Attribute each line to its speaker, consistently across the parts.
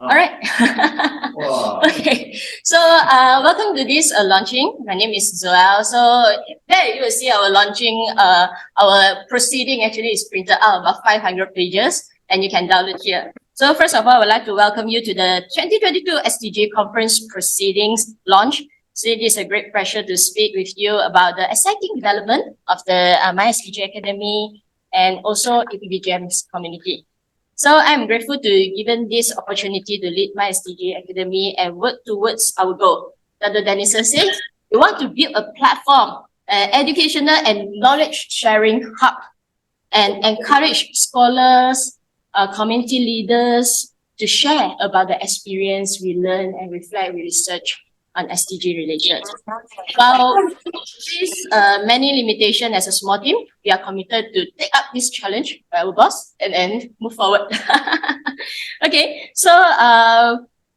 Speaker 1: All right.
Speaker 2: Wow.
Speaker 1: Okay. So, welcome to this launching. My name is Zoel. So, there you will see our launching. Our proceeding actually is printed out about 500 pages, and you can download here. So, first of all, I would like to welcome you to the 2022 SDG Conference Proceedings launch. So, it is a great pleasure to speak with you about the exciting development of the My SDG Academy and also APBGM's community. So I'm grateful to be given this opportunity to lead My SDG Academy and work towards our goal. Dr. Denison said, we want to build a platform, educational and knowledge sharing hub, and encourage scholars, community leaders to share about the experience we learn and reflect, we research on SDG related. While these many limitations as a small team, we are committed to take up this challenge by our boss and then move forward. Okay, so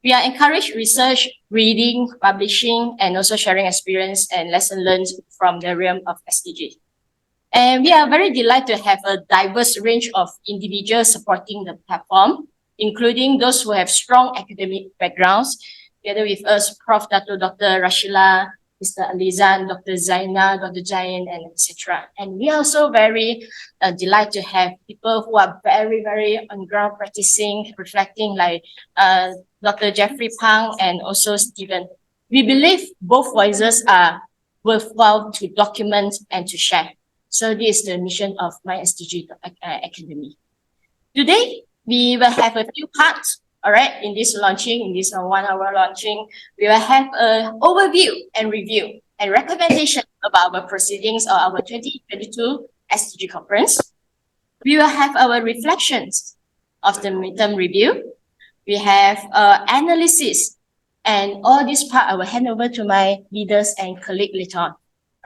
Speaker 1: we are encouraged research, reading, publishing, and also sharing experience and lesson learned from the realm of SDG. And we are very delighted to have a diverse range of individuals supporting the platform, including those who have strong academic backgrounds. Together with us, Prof. Dr. Rashila, Mr. Alizan, Dr. Zaina, Dr. Jayan, and etc. And we are also very delighted to have people who are very, very on ground practicing, reflecting like Dr. Jeffrey Pang and also Stephen. We believe both voices are worthwhile to document and to share. So this is the mission of My SDG Academy. Today, we will have a few parts. All right, in this launching, in this 1 hour launching, we will have an overview and review and recommendation about our proceedings of our 2022 SDG conference. We will have our reflections of the midterm review. We have analysis, and all this part I will hand over to my leaders and colleagues later on.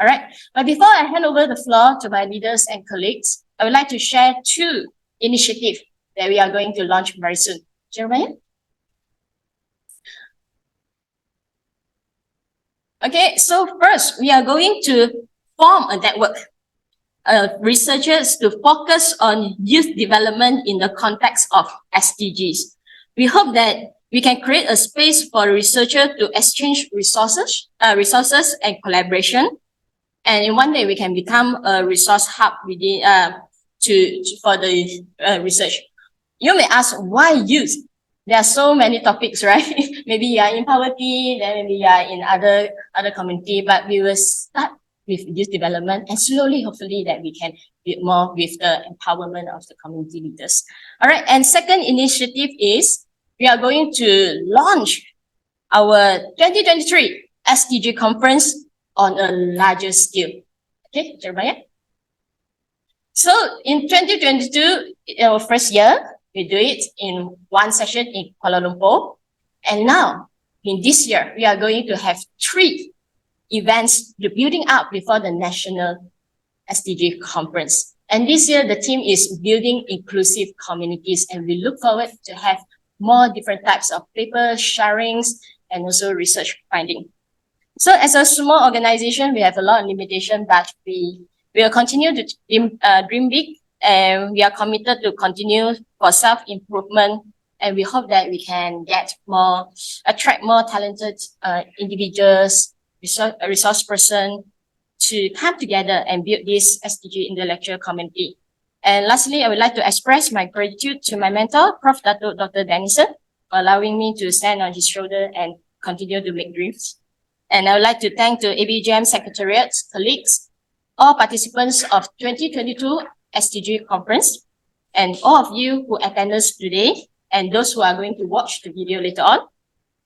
Speaker 1: All right, but before I hand over the floor to my leaders and colleagues, I would like to share 2 initiatives that we are going to launch very soon. Jeremiah? Okay, so first, we are going to form a network of researchers to focus on youth development in the context of SDGs. We hope that we can create a space for researchers to exchange resources and collaboration. And in one day, we can become a resource hub within, for the research. You may ask, why youth? There are so many topics, right? Maybe you are in poverty, then maybe you are in other community, but we will start with youth development and slowly, hopefully, that we can build more with the empowerment of the community leaders. All right, and second initiative is we are going to launch our 2023 SDG conference on a larger scale. Okay, Jeremiah? So in 2022, our first year, we do it in one session in Kuala Lumpur. And now, in this year, we are going to have 3 events building up before the National SDG Conference. And this year, the theme is building inclusive communities. And we look forward to have more different types of paper sharings and also research finding. So as a small organization, we have a lot of limitation, but we will continue to dream big. And we are committed to continue for self-improvement. And we hope that we can attract more talented individuals, resource person to come together and build this SDG intellectual community. And lastly, I would like to express my gratitude to my mentor, Prof. Dr. Denison, for allowing me to stand on his shoulder and continue to make dreams. And I would like to thank the ABGM Secretariat, colleagues, all participants of 2022 SDG conference, and all of you who attended us today, and those who are going to watch the video later on.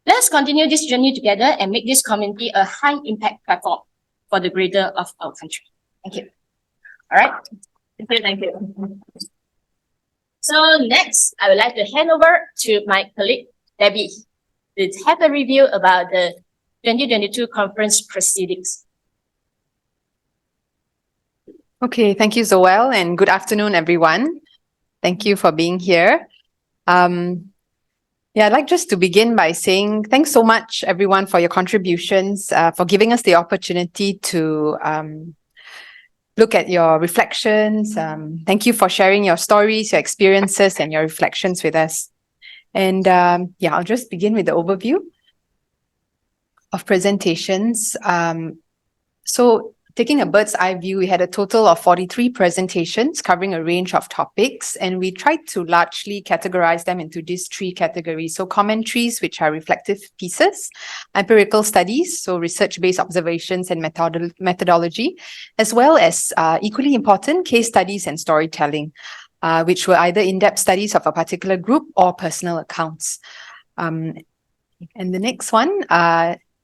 Speaker 1: Let's continue this journey together and make this community a high impact platform for the greater of our country. Thank you. All right. Thank you. So next, I would like to hand over to my colleague, Debbie, to have a review about the 2022 conference proceedings.
Speaker 3: Okay, thank you, Zoel, and good afternoon, everyone. Thank you for being here. I'd like just to begin by saying thanks so much, everyone, for your contributions, for giving us the opportunity to look at your reflections. Thank you for sharing your stories, your experiences, and your reflections with us. And yeah, I'll just begin with the overview of presentations. So taking a bird's eye view, we had a total of 43 presentations covering a range of topics, and we tried to largely categorize them into these three categories. So commentaries, which are reflective pieces, empirical studies, so research-based observations and methodology, as well as equally important case studies and storytelling, which were either in-depth studies of a particular group or personal accounts. And the next one,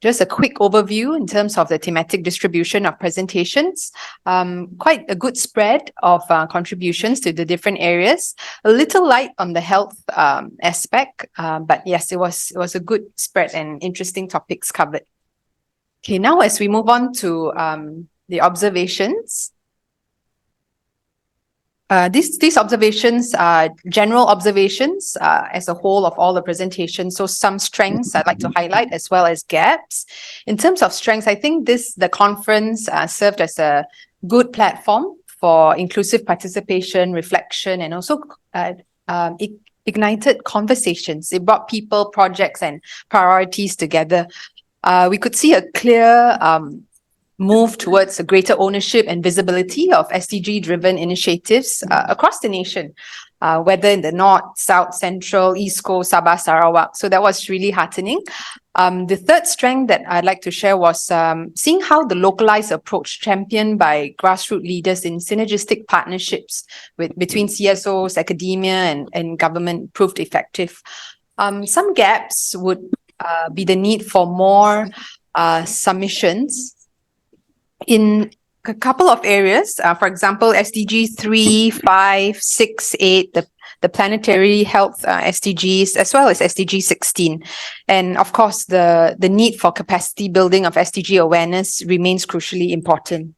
Speaker 3: just a quick overview in terms of the thematic distribution of presentations. Quite a good spread of contributions to the different areas. A little light on the health aspect, but yes, it was a good spread and interesting topics covered. Okay, now as we move on to the observations. These observations are general observations as a whole of all the presentations. So some strengths I'd like to highlight as well as gaps. In terms of strengths, I think the conference served as a good platform for inclusive participation, reflection, and also ignited conversations. It brought people, projects, and priorities together. We could see a clear move towards a greater ownership and visibility of SDG-driven initiatives across the nation, whether in the North, South, Central, East Coast, Sabah, Sarawak. So that was really heartening. The third strength that I'd like to share was seeing how the localized approach championed by grassroots leaders in synergistic partnerships between CSOs, academia, and government proved effective. Some gaps would be the need for more submissions in a couple of areas, for example, SDG 3, 5, 6, 8, the planetary health SDGs, as well as SDG 16. And of course, the need for capacity building of SDG awareness remains crucially important.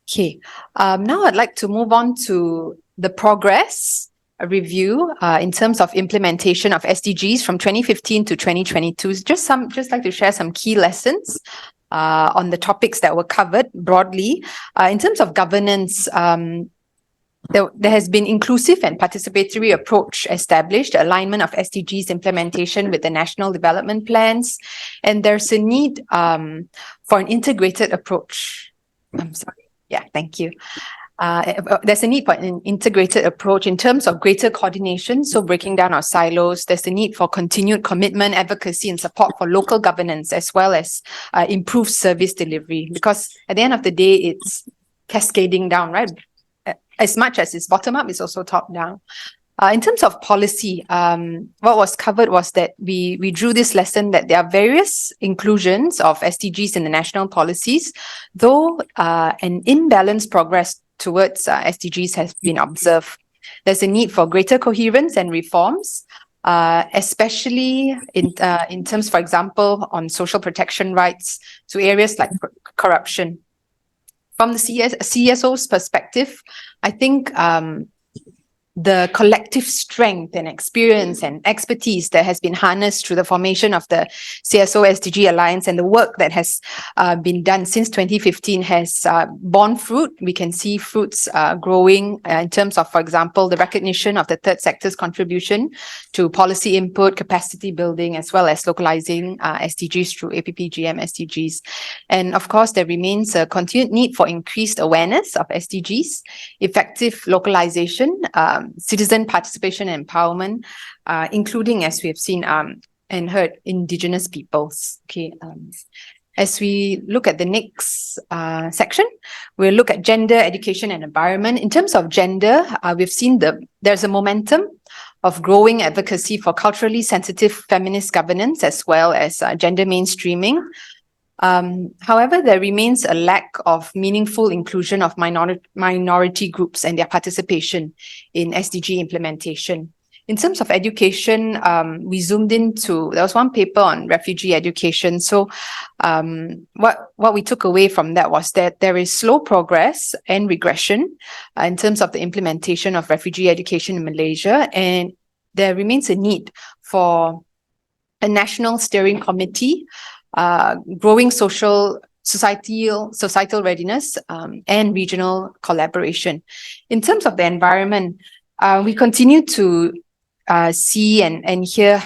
Speaker 3: Okay, now I'd like to move on to the progress review in terms of implementation of SDGs from 2015 to 2022. Just like to share some key lessons on the topics that were covered broadly. In terms of governance, there has been inclusive and participatory approach established, alignment of SDGs implementation with the national development plans, and there's a need for an integrated approach. I'm sorry. Yeah, thank you. There's a need for an integrated approach in terms of greater coordination, so breaking down our silos. There's a need for continued commitment, advocacy, and support for local governance, as well as improved service delivery, because at the end of the day, it's cascading down, right? As much as it's bottom up, it's also top down. In terms of policy, what was covered was that we drew this lesson that there are various inclusions of SDGs in the national policies, though an imbalanced progress towards SDGs has been observed. There's a need for greater coherence and reforms, especially in terms, for example, on social protection rights to areas like corruption. From the CSO's perspective, I think the collective strength and experience and expertise that has been harnessed through the formation of the CSO SDG Alliance and the work that has been done since 2015 has borne fruit. We can see fruits growing in terms of, for example, the recognition of the third sector's contribution to policy input, capacity building, as well as localizing SDGs through APPGM SDGs. And of course, there remains a continued need for increased awareness of SDGs, effective localization, citizen participation and empowerment, including, as we have seen and heard, Indigenous peoples. Okay. As we look at the next section, we'll look at gender, education, and environment. In terms of gender, we've seen there's a momentum of growing advocacy for culturally sensitive feminist governance, as well as gender mainstreaming. However, there remains a lack of meaningful inclusion of minority groups and their participation in SDG implementation. In terms of education, we zoomed into, there was one paper on refugee education. So what we took away from that was that there is slow progress and regression in terms of the implementation of refugee education in Malaysia, and there remains a need for a national steering committee, growing societal readiness, and regional collaboration. In terms of the environment, we continue to see and hear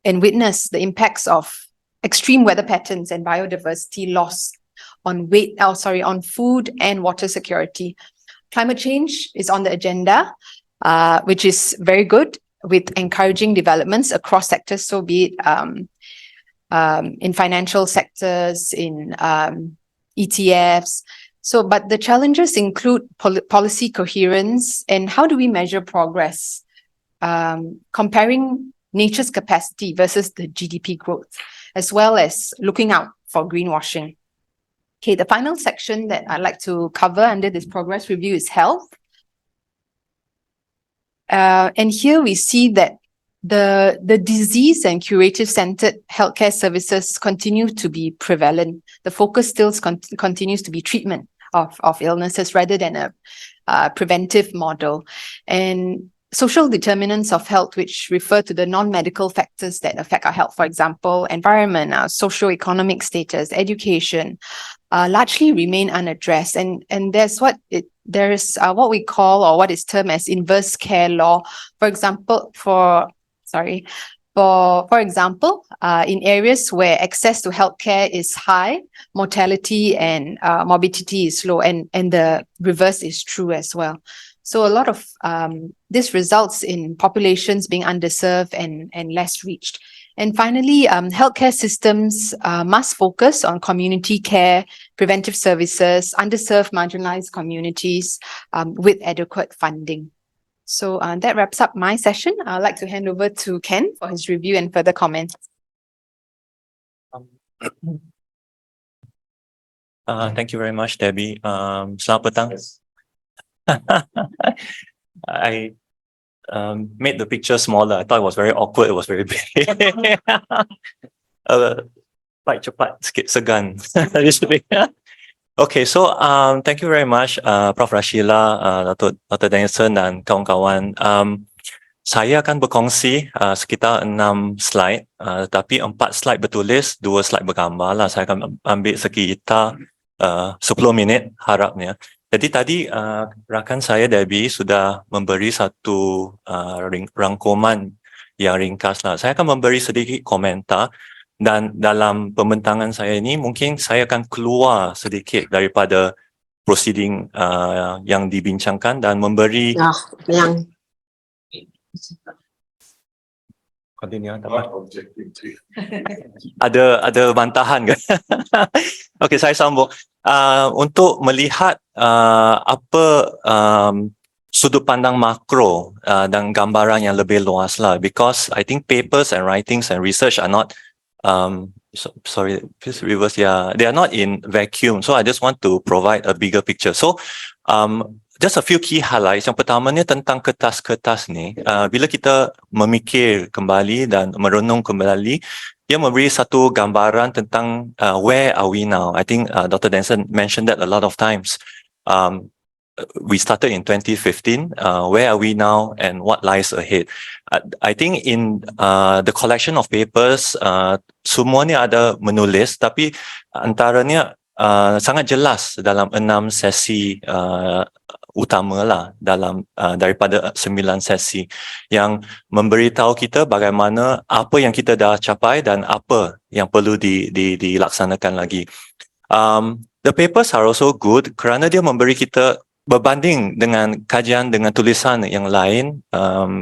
Speaker 3: and witness the impacts of extreme weather patterns and biodiversity loss on on food and water security. Climate change is on the agenda, which is very good, with encouraging developments across sectors, so be it in financial sectors, in ETFs. But the challenges include policy coherence and how do we measure progress, comparing nature's capacity versus the GDP growth, as well as looking out for greenwashing. Okay, the final section that I'd like to cover under this progress review is health. And here we see that the disease and curative-centered healthcare services continue to be prevalent. The focus still continues to be treatment of illnesses rather than a preventive model. And social determinants of health, which refer to the non-medical factors that affect our health, for example, environment, our socio-economic status, education, largely remain unaddressed. And there's what we call, or what is termed as, inverse care law. For example, in areas where access to healthcare is high, mortality and morbidity is low, and the reverse is true as well. So a lot of this results in populations being underserved and less reached. And finally, healthcare systems must focus on community care, preventive services, underserved, marginalized communities with adequate funding. So that wraps up my session. I'd like to hand over to Ken for his review and further comments.
Speaker 2: Thank you very much, Debbie. Selamat petang. I made the picture smaller. I thought it was very awkward. It was very big. Cepat sikit segan. Okay, so thank you very much, Prof. Rashila, Dr. Danielson dan kawan-kawan. Saya akan berkongsi sekitar 6 slide, tapi 4 slide bertulis, 2 slide bergambar lah. Saya akan ambil sekitar 10 minit harapnya. Jadi tadi rakan saya Debbie sudah memberi satu rangkuman yang ringkas lah. Saya akan memberi sedikit komentar dan dalam pembentangan saya ini mungkin saya akan keluar sedikit daripada proceeding yang dibincangkan dan memberi ada bantahan ke? Okey, saya sambung untuk melihat apa sudut pandang makro dan gambaran yang lebih luas lah, because I think papers and writings and research are not sorry, please reverse. Yeah, they are not in vacuum. So I just want to provide a bigger picture. So just a few key highlights. Yang pertamanya tentang kertas-kertas ni, bila kita memikir kembali dan merenung kembali, dia memberi satu gambaran tentang where are we now. I think Dr. Denson mentioned that a lot of times. We started in 2015. Where are we now and what lies ahead? I think in the collection of papers, semuanya ada menulis, tapi antaranya sangat jelas dalam 6 sesi utama lah dalam daripada 9 sesi yang memberitahu kita bagaimana apa yang kita dah capai dan apa yang perlu dilaksanakan lagi. The papers are also good kerana dia memberi kita berbanding dengan kajian dengan tulisan yang lain,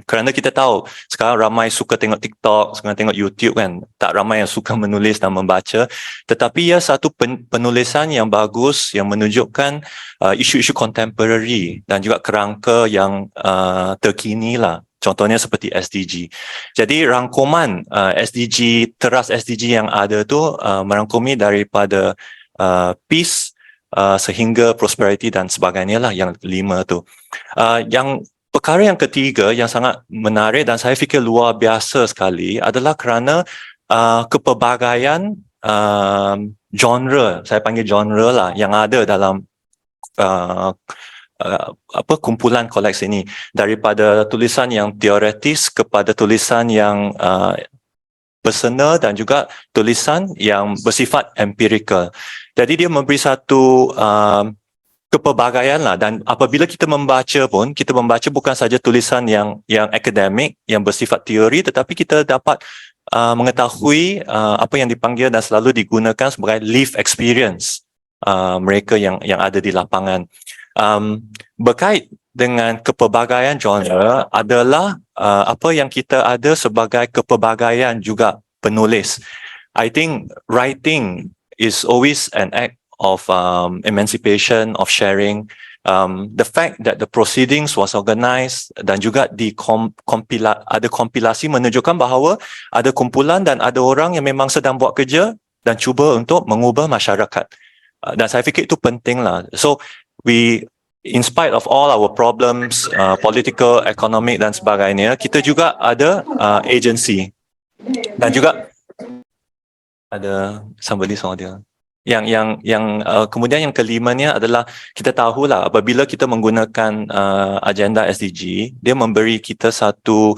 Speaker 2: kerana kita tahu sekarang ramai suka tengok TikTok, suka tengok YouTube kan, tak ramai yang suka menulis dan membaca, tetapi ia satu penulisan yang bagus yang menunjukkan isu-isu contemporary dan juga kerangka yang terkini lah. Contohnya seperti SDG. Jadi rangkuman SDG, teras SDG yang ada tu merangkumi daripada peace sehingga prosperity dan sebagainya lah, yang 5 tu. Yang perkara yang ketiga yang sangat menarik dan saya fikir luar biasa sekali adalah kerana kepelbagaian genre, saya panggil genre lah, yang ada dalam kumpulan koleksi ini, daripada tulisan yang teoretis kepada tulisan yang personal dan juga tulisan yang bersifat empirical. Jadi dia memberi satu kepelbagaian lah, dan apabila kita membaca pun, kita membaca bukan saja tulisan yang akademik, yang bersifat teori, tetapi kita dapat mengetahui apa yang dipanggil dan selalu digunakan sebagai lived experience mereka yang ada di lapangan. Berkait dengan kepelbagaian genre adalah apa yang kita ada sebagai kepelbagaian juga penulis. I think writing is always an act of emancipation, of sharing. The fact that the proceedings was organised dan juga ada kompilasi menunjukkan bahawa ada kumpulan dan ada orang yang memang sedang buat kerja dan cuba untuk mengubah masyarakat. Dan saya fikir itu penting lah. So we, in spite of all our problems, political, economic dan sebagainya, kita juga ada agency. Dan juga ada somebody saw dia. Kemudian yang kelimanya adalah kita tahulah apabila kita menggunakan agenda SDG, dia memberi kita satu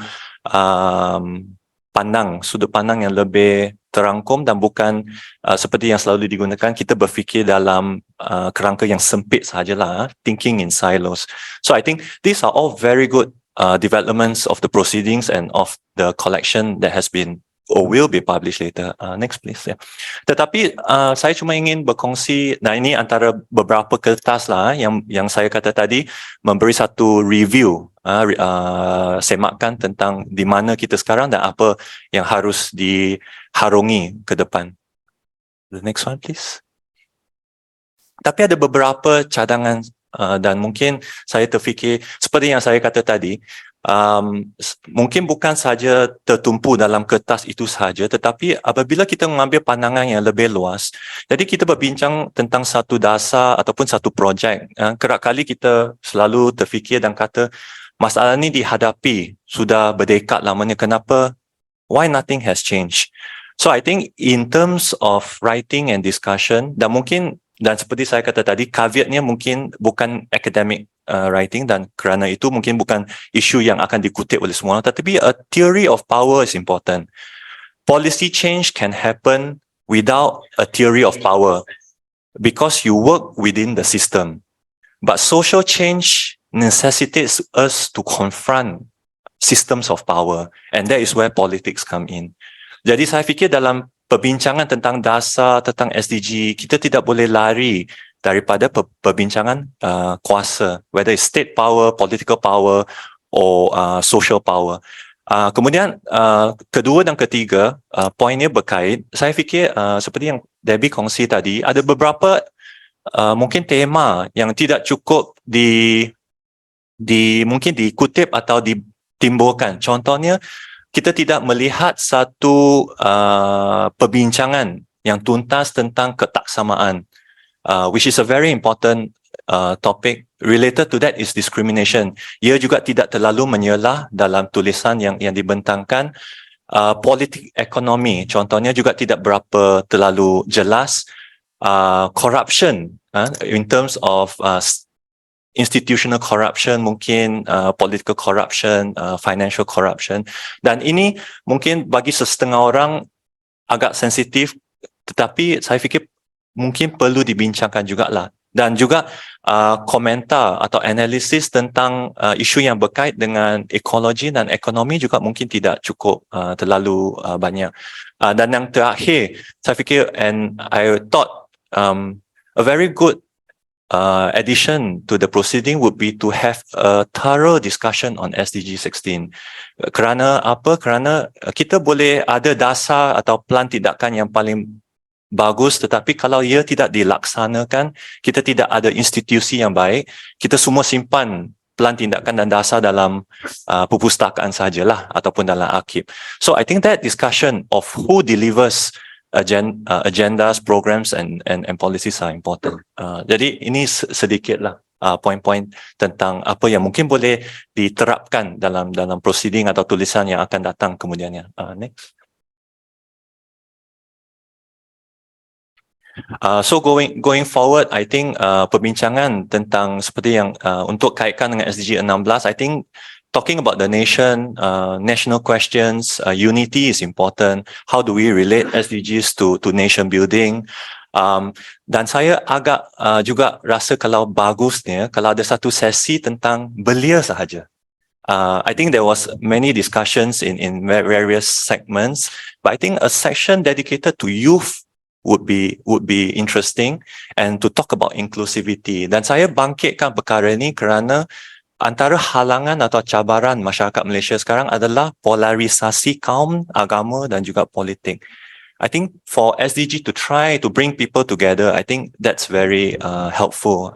Speaker 2: sudut pandang yang lebih terangkum dan bukan seperti yang selalu digunakan, kita berfikir dalam kerangka yang sempit sahajalah, thinking in silos. So I think these are all very good developments of the proceedings and of the collection that has been or will be published later. Next please. Yeah. Tetapi saya cuma ingin berkongsi, nah ini antara beberapa kertas lah yang saya kata tadi, memberi satu review, semakan tentang di mana kita sekarang dan apa yang harus diharungi ke depan. The next one please. Tapi ada beberapa cadangan dan mungkin saya terfikir seperti yang saya kata tadi, mungkin bukan saja tertumpu dalam kertas itu sahaja, tetapi apabila kita mengambil pandangan yang lebih luas, jadi kita berbincang tentang satu dasar ataupun satu projek, kerap kali kita selalu terfikir dan kata masalah ini dihadapi sudah berdekad lamanya, kenapa, why nothing has changed? So I think in terms of writing and discussion, dan seperti saya kata tadi, caveatnya mungkin bukan academic writing, dan kerana itu mungkin bukan isu yang akan dikutip oleh semua orang, tetapi a theory of power is important. Policy change can happen without a theory of power because you work within the system. But social change necessitates us to confront systems of power, and that is where politics come in. Jadi saya fikir dalam perbincangan tentang dasar, tentang SDG, kita tidak boleh lari daripada perbincangan kuasa, whether it's state power, political power, or social power. Kemudian kedua dan ketiga, poinnya berkait. Saya fikir seperti yang Debbie kongsi tadi, ada beberapa mungkin tema yang tidak cukup mungkin dikutip atau ditimbulkan. Contohnya, kita tidak melihat satu perbincangan yang tuntas tentang ketaksamaan, which is a very important topic. Related to that is discrimination. Ia juga tidak terlalu menyelah dalam tulisan yang dibentangkan. Politik ekonomi, contohnya juga tidak berapa terlalu jelas. Corruption, in terms of institutional corruption, mungkin political corruption, financial corruption, dan ini mungkin bagi sesetengah orang agak sensitif, tetapi saya fikir mungkin perlu dibincangkan jugalah. Dan juga komentar atau analisis tentang isu yang berkait dengan ekologi dan ekonomi juga mungkin tidak cukup terlalu banyak. Dan yang terakhir, saya fikir, and I thought a very good addition to the proceeding would be to have a thorough discussion on SDG 16. Kerana apa? Kerana kita boleh ada dasar atau plan tindakan yang paling bagus, tetapi kalau ia tidak dilaksanakan, kita tidak ada institusi yang baik, kita semua simpan plan tindakan dan dasar dalam perpustakaan sajalah ataupun dalam arsip. So I think that discussion of who delivers agendas, programs and policies are important. Jadi ini sedikitlah poin-poin tentang apa yang mungkin boleh diterapkan dalam proceeding atau tulisan yang akan datang kemudiannya. Next. So going forward, I think perbincangan tentang seperti yang untuk kaitkan dengan SDG 16, I think talking about the nation, national questions, unity is important. How do we relate SDGs to nation building? Dan saya agak juga rasa kalau bagusnya kalau ada satu sesi tentang belia sahaja. I think there was many discussions in various segments, but I think a section dedicated to youth would be interesting, and to talk about inclusivity. Dan saya bangkitkan perkara ini kerana antara halangan atau cabaran masyarakat Malaysia sekarang adalah polarisasi kaum, agama dan juga politik. I think for SDG to try to bring people together, I think that's very helpful.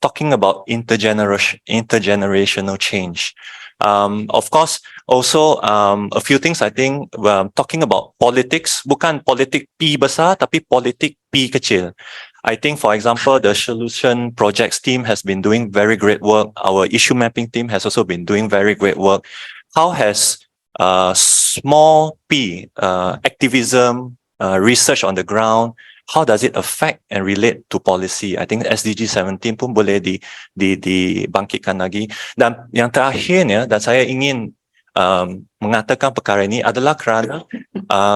Speaker 2: Talking about intergenerational change. Of course, also a few things I think talking about politics, bukan politik P besar, tapi politik P kecil. I think, for example, the solution projects team has been doing very great work. Our issue mapping team has also been doing very great work. How has small P activism, research on the ground, how does it affect and relate to policy? I think SDG 17 pun boleh dibangkitkan lagi. Dan yang terakhirnya, dan saya ingin mengatakan perkara ini adalah kerana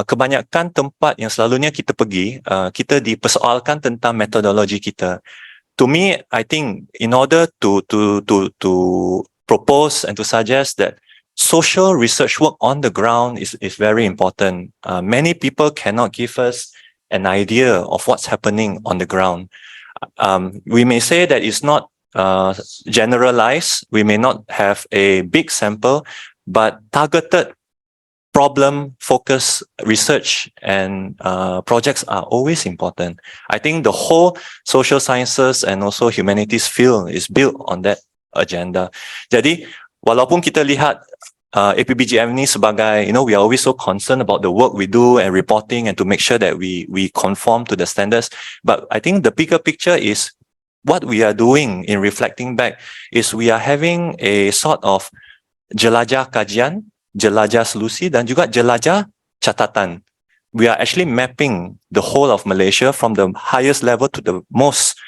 Speaker 2: kebanyakan tempat yang selalunya kita pergi, kita dipersoalkan tentang metodologi kita. To me, I think in order to propose and to suggest that social research work on the ground is very important. Many people cannot give us an idea of what's happening on the ground. We may say that it's not generalized. We may not have a big sample, but targeted problem-focused research and projects are always important. I think the whole social sciences and also humanities field is built on that agenda. Jadi, walaupun kita lihat APBGM ni sebagai, we are always so concerned about the work we do and reporting and to make sure that we conform to the standards. But I think the bigger picture is what we are doing in reflecting back is we are having a sort of jelajah kajian, jelajah solusi dan juga jelajah catatan. We are actually mapping the whole of Malaysia from the highest level to the most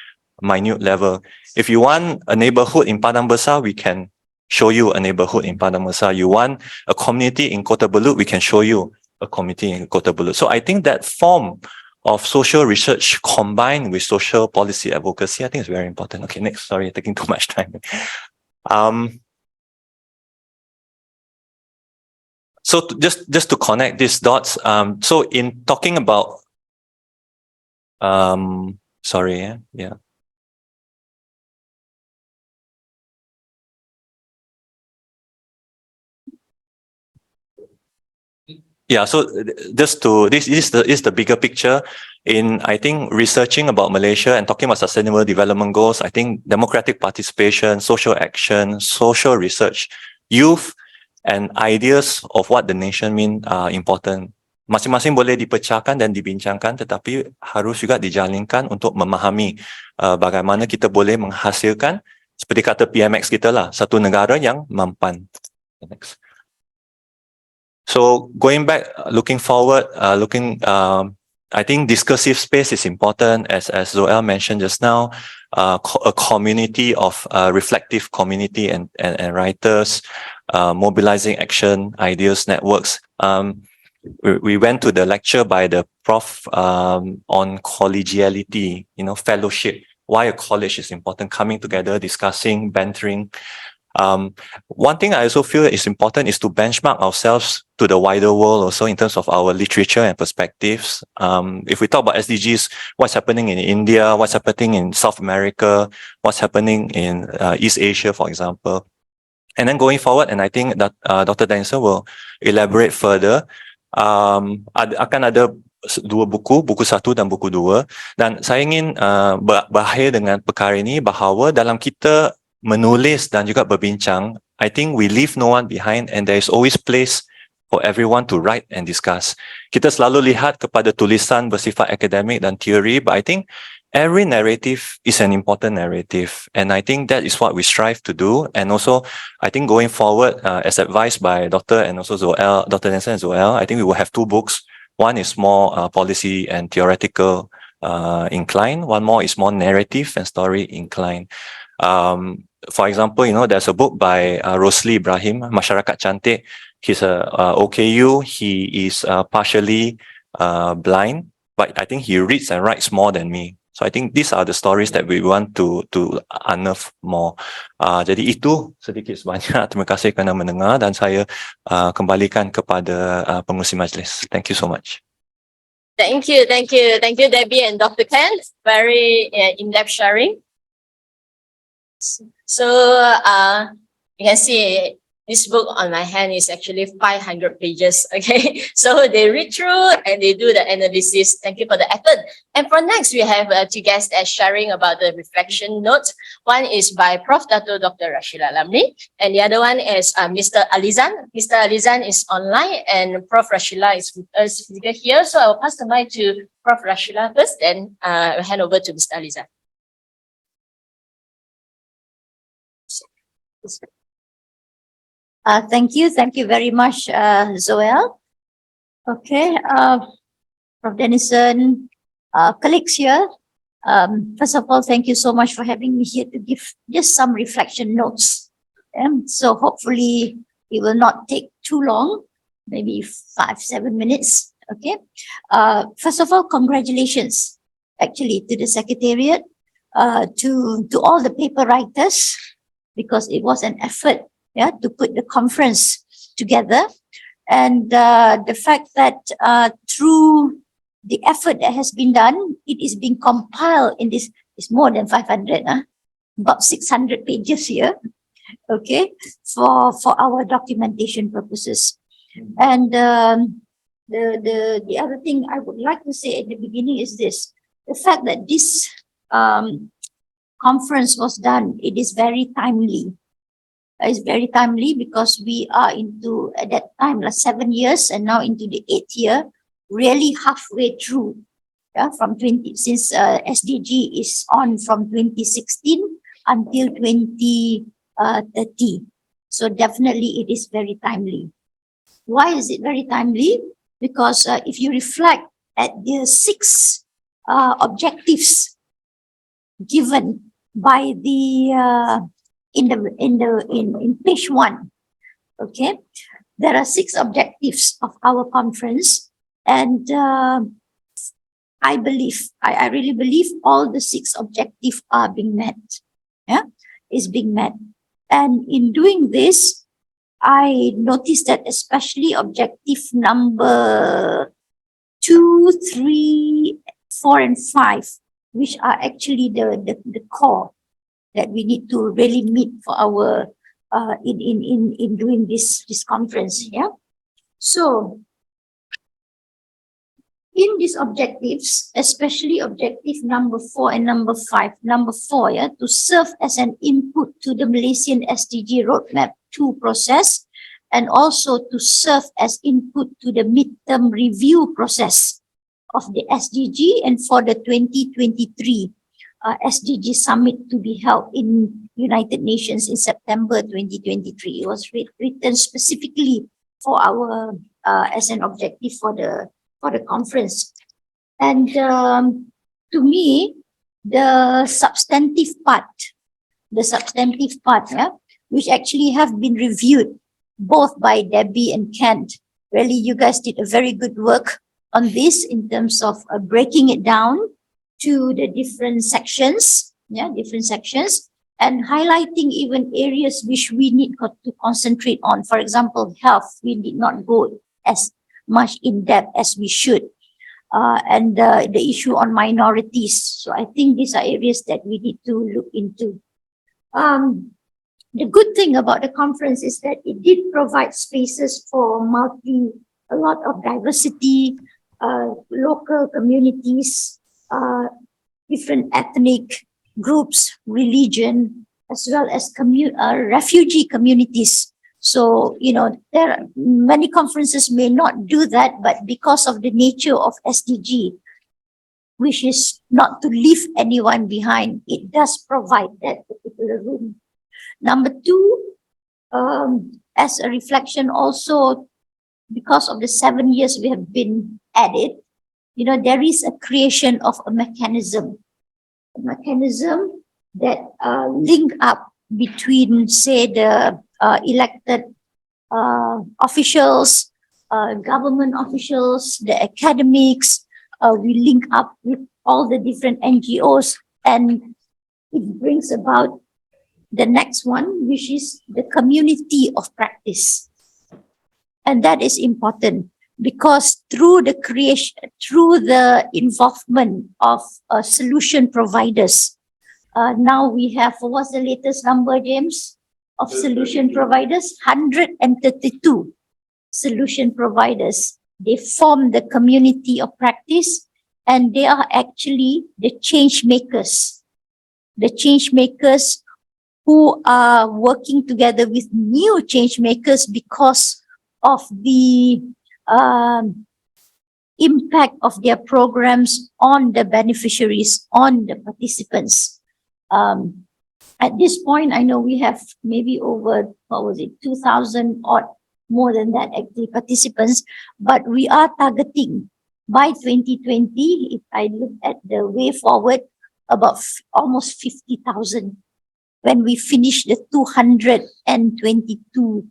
Speaker 2: minute level. If you want a neighborhood in Padang Besar, we can show you a neighborhood in Padang Besar. You want a community in Kota Belud, we can show you a community in Kota Belud. So I think that form of social research combined with social policy advocacy, I think is very important. Okay, next. Sorry, taking too much time. So just to connect these dots, so in talking about, sorry, yeah. Yeah, so this is the bigger picture in, I think, researching about Malaysia and talking about sustainable development goals. I think democratic participation, social action, social research, youth, and ideas of what the nation mean are important. Masing-masing boleh dipecahkan dan dibincangkan, tetapi harus juga dijalinkan untuk memahami bagaimana kita boleh menghasilkan, seperti kata PMX kita lah, satu negara yang mampan. Next. So going back, looking forward, I think discursive space is important, as Zoel mentioned just now, a community of reflective community and writers, mobilizing action, ideas, networks. We went to the lecture by the prof on collegiality, fellowship, why a college is important, coming together, discussing, bantering. One thing I also feel is important is to benchmark ourselves to the wider world also in terms of our literature and perspectives. If we talk about SDGs, what's happening in India, what's happening in South America, what's happening in East Asia, for example. And then going forward, and I think that Dr. Denson will elaborate further, akan ada dua buku 1 dan buku 2. Dan saya ingin berakhir dengan perkara ini bahawa dalam kita menulis dan juga berbincang, I think we leave no one behind and there is always place for everyone to write and discuss. Kita selalu lihat kepada tulisan bersifat akademik dan teori, but I think every narrative is an important narrative, and I think that is what we strive to do. And also, I think going forward, as advised by Dr. and also Zoel, Dr. Denson and Zoel, I think we will have 2 books. One is more policy and theoretical inclined. One more is more narrative and story inclined. For example, there's a book by Rosli Ibrahim, Masyarakat Cantik. He's a OKU. He is partially blind. but I think he reads and writes more than me. So I think these are the stories that we want to unearth more. Jadi itu sedikit sebanyak. Terima kasih kerana mendengar dan saya kembalikan kepada pengurusi majlis. Thank you so much.
Speaker 1: Thank you, Debbie and Dr. Ken. Very in-depth sharing. So you can see this book on my hand is actually 500 pages. Okay, so they read through and they do the analysis. Thank you for the effort. And for next, we have two guests sharing about the reflection notes. One is by Prof. Dr. Rashila Lamri, and the other one is Mr. Alizan. Mr. Alizan is online, and Prof. Rashila is with us here. So I will pass the mic to Prof. Rashila first, then hand over to Mr. Alizan.
Speaker 4: Thank you very much, Zoel. Okay, Prof. Dennison, colleagues here. First of all, thank you so much for having me here to give just some reflection notes. So hopefully it will not take too long, maybe 5-7 minutes. Okay. First of all, congratulations actually to the Secretariat, to all the paper writers, because it was an effort, to put the conference together. And the fact that through the effort that has been done, it is being compiled in this, is more than 500, about 600 pages here, okay, for our documentation purposes. And the other thing I would like to say at the beginning is this: the fact that this conference was done, it is very timely. It's very timely because we are into, at that time, 7 years, and now into the 8th year, really halfway through. Since SDG is on from 2016 until 2030. So definitely it is very timely. Why is it very timely? Because if you reflect at the 6 objectives given by the in page 1, okay, there are 6 objectives of our conference, and I really believe all the 6 objectives are being met. Is being met, and in doing this, I noticed that especially objective number 2, 3, 4, and 5, which are actually the core that we need to really meet for our in doing this conference. So in these objectives, especially objective number 4 and number 5, number 4, to serve as an input to the Malaysian SDG Roadmap 2 process, and also to serve as input to the midterm review process of the SDG, and for the 2023 SDG Summit to be held in United Nations in September 2023. It was written specifically for our as an objective for the conference. And to me, the substantive part, which actually have been reviewed both by Debbie and Kent. Really, you guys did a very good work on this in terms of breaking it down to the different sections, and highlighting even areas which we need to concentrate on. For example, health, we did not go as much in depth as we should. And the issue on minorities. So I think these are areas that we need to look into. The good thing about the conference is that it did provide spaces for a lot of diversity, local communities, different ethnic groups, religion, as well as refugee communities. So, there are many conferences may not do that, but because of the nature of SDG, which is not to leave anyone behind, it does provide that particular room. Number 2, as a reflection also, because of the 7 years we have been at it, there is a creation of a mechanism that link up between, say, the elected officials, government officials, the academics, we link up with all the different NGOs, and it brings about the next one, which is the community of practice. And that is important because through the involvement of solution providers, now we have, what's the latest number, James, of solution providers? 132 solution providers. They form the community of practice, and they are actually the change makers. The change makers who are working together with new change makers because of the impact of their programs on the beneficiaries, on the participants. At this point, I know we have maybe over, 2,000 or more than that actually participants, but we are targeting by 2020, if I look at the way forward, about almost 50,000 when we finish the 222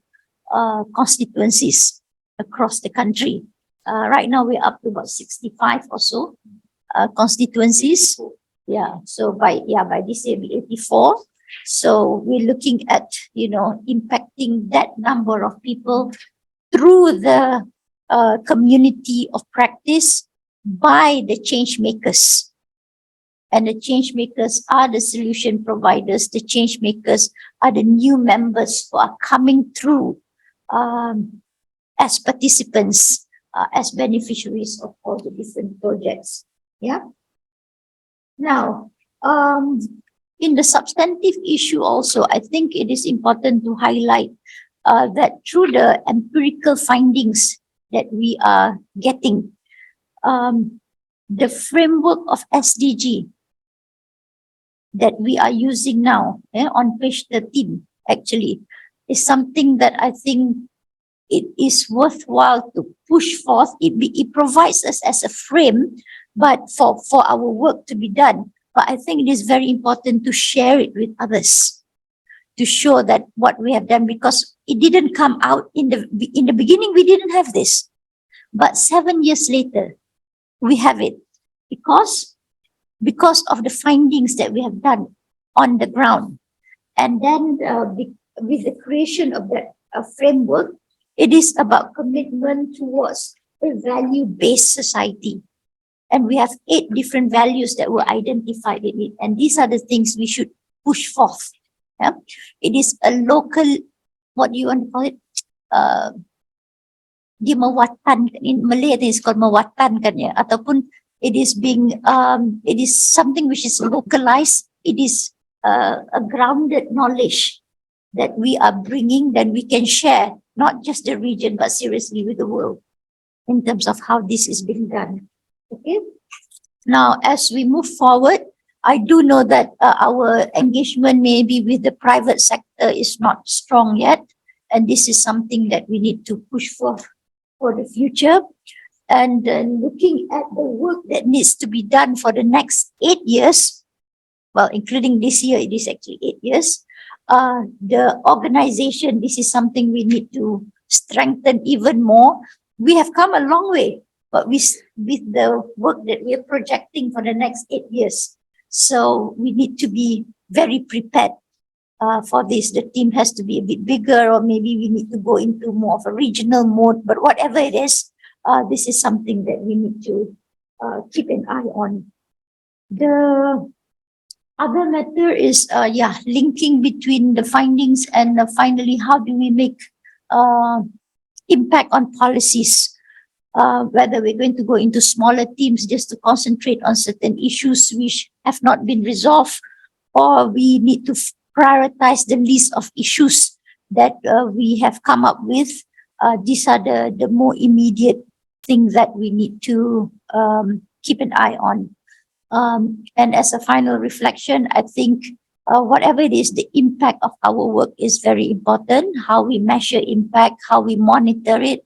Speaker 4: constituencies across the country. Right now we're up to about 65 or so constituencies. Yeah, so by this year, it'll be 84. So we're looking at, impacting that number of people through the community of practice by the change makers. And the change makers are the solution providers. The change makers are the new members who are coming through as participants, as beneficiaries of all the different projects. Yeah. Now, in the substantive issue also, I think it is important to highlight that through the empirical findings that we are getting, the framework of SDG that we are using now on page 13 actually is something that I think it is worthwhile to push forth. It provides us as a frame, but for our work to be done. But I think it is very important to share it with others, to show that what we have done, because it didn't come out in the beginning. We didn't have this, but 7 years later, we have it because of the findings that we have done on the ground. And then with the creation of that framework, it is about commitment towards a value-based society. And we have 8 different values that were identified in it. And these are the things we should push forth. Yeah? It is a local, what do you want to call it? Dia mewatan, in Malay I think it's called mewatan kan ya, ataupun it is something which is localized. It is a grounded knowledge that we are bringing, that we can share, not just the region, but seriously with the world in terms of how this is being done. Okay. Now, as we move forward, I do know that our engagement maybe with the private sector is not strong yet. And this is something that we need to push for the future. And looking at the work that needs to be done for the next 8 years, well, including this year, it is actually 8 years. The organization, this is something we need to strengthen even more. We have come a long way, but with the work that we are projecting for the next 8 years. So we need to be very prepared for this. The team has to be a bit bigger, or maybe we need to go into more of a regional mode, but whatever it is, this is something that we need to keep an eye on. The other matter is, linking between the findings and finally, how do we make impact on policies? Whether we're going to go into smaller teams just to concentrate on certain issues which have not been resolved, or we need to prioritize the list of issues that we have come up with. These are the more immediate things that we need to keep an eye on. And as a final reflection, I think whatever it is, the impact of our work is very important. How we measure impact, how we monitor it,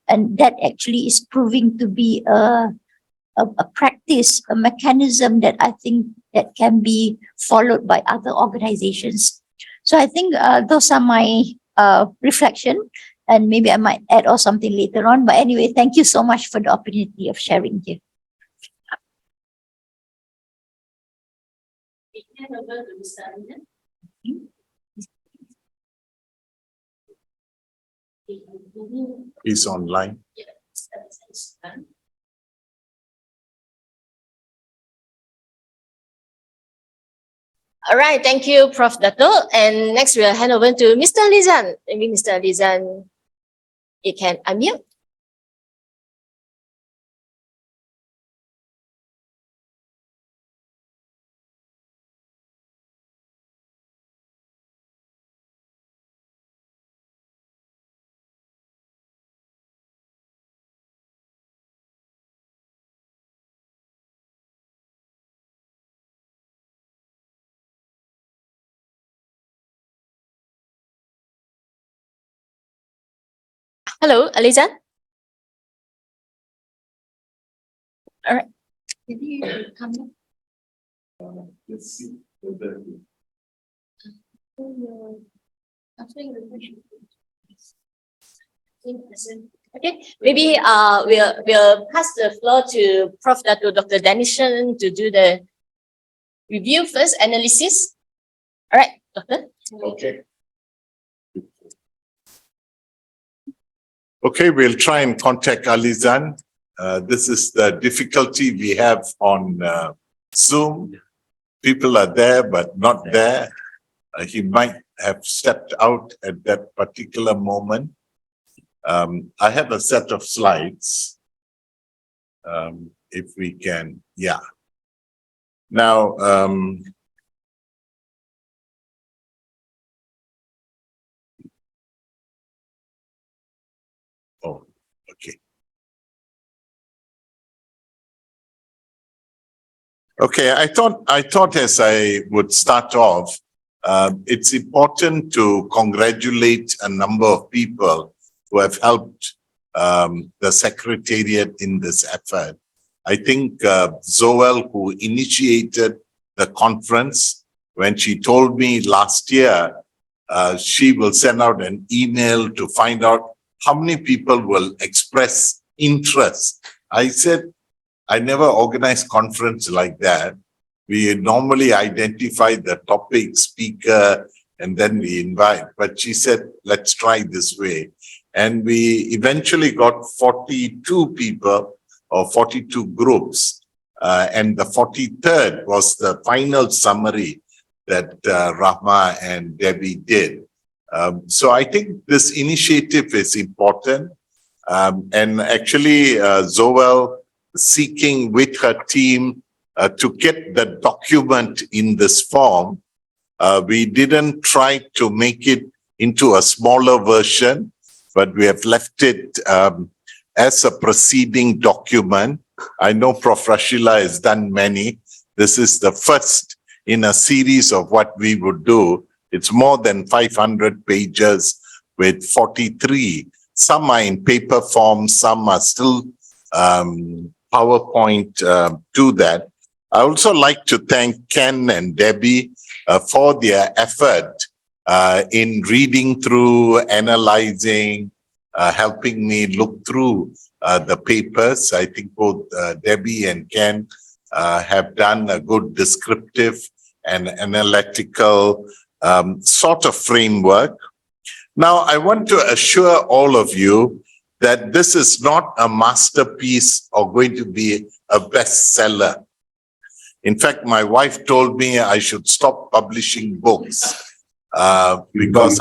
Speaker 4: and that actually is proving to be a practice, a mechanism that I think that can be followed by other organizations. So I think those are my reflection, and maybe I might add or something later on. But anyway, thank you so much for the opportunity of sharing here.
Speaker 1: hand over to Mr. Alina.
Speaker 5: Is online.
Speaker 1: Yeah, that's done. All right, thank you, Prof. Dato. And next we'll hand over to Mr. Lizan. Maybe Mr. Lizan, you can unmute. Hello, Lizan. All right. Maybe you come up.
Speaker 5: Let's see whether
Speaker 1: Okay, maybe we'll pass the floor to Prof. Dato Dr. Danishan to do the review first, analysis. All right, Doctor.
Speaker 5: okay. Okay, we'll try and contact Alizan. This is the difficulty we have on Zoom. People are there, but not there. He might have stepped out at that particular moment. I have a set of slides. If we can, yeah. Now, oh, okay. Okay, I thought as I would start off, it's important to congratulate a number of people who have helped the Secretariat in this effort. I think Zoel, who initiated the conference, when she told me last year, she will send out an email to find out how many people will express interest. I said, I never organize conference like that. We normally identify the topic, speaker, and then we invite. But she said, let's try this way. And we eventually got 42 people or 42 groups. And the 43rd was the final summary that Rahma and Debbie did. So I think this initiative is important. And actually, Zoel seeking with her team to get the document in this form. We didn't try to make it into a smaller version, but we have left it as a proceeding document. I know Prof. Rashila has done many. This is the first in a series of what we would do. It's more than 500 pages with 43. Some are in paper form, some are still PowerPoint to that. I also like to thank Ken and Debbie for their effort in reading through, analyzing, helping me look through the papers. I think both Debbie and Ken have done a good descriptive and analytical sort of framework. Now, I want to assure all of you that this is not a masterpiece or going to be a bestseller. In fact, my wife told me I should stop publishing books because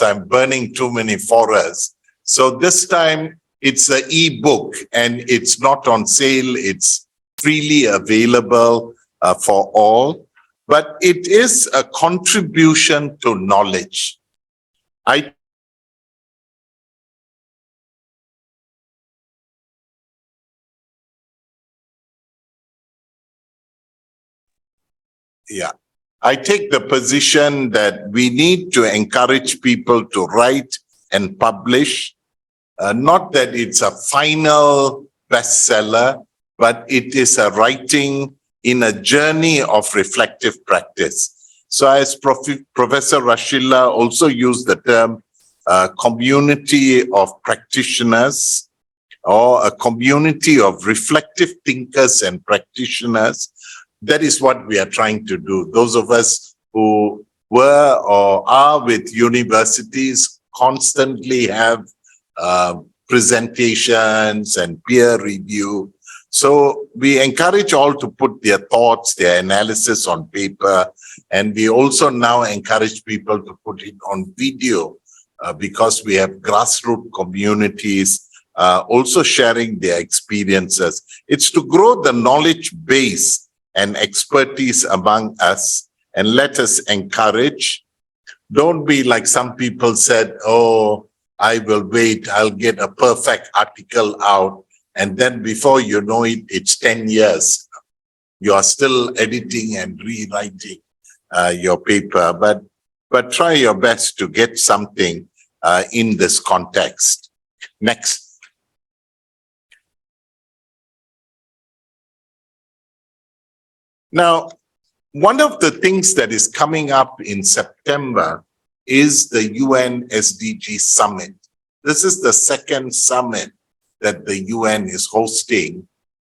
Speaker 5: I'm burning too many forests. So this time it's an e-book and it's not on sale. It's freely available for all, but it is a contribution to knowledge. I take the position that we need to encourage people to write and publish. Not that it's a final bestseller, but it is a writing in a journey of reflective practice. So as Professor Rashila also used the term community of practitioners or a community of reflective thinkers and practitioners. That is what we are trying to do. Those of us who were or are with universities constantly have presentations and peer review. So we encourage all to put their thoughts, their analysis on paper, and we also now encourage people to put it on video because we have grassroots communities also sharing their experiences. It's to grow the knowledge base and expertise among us, and let us encourage. Don't be like some people said, oh, I will wait, I'll get a perfect article out. And then before you know it, it's 10 years. You are still editing and rewriting your paper, but try your best to get something in this context. Next. Now, one of the things that is coming up in September is the UN SDG Summit. This is the second summit that the UN is hosting.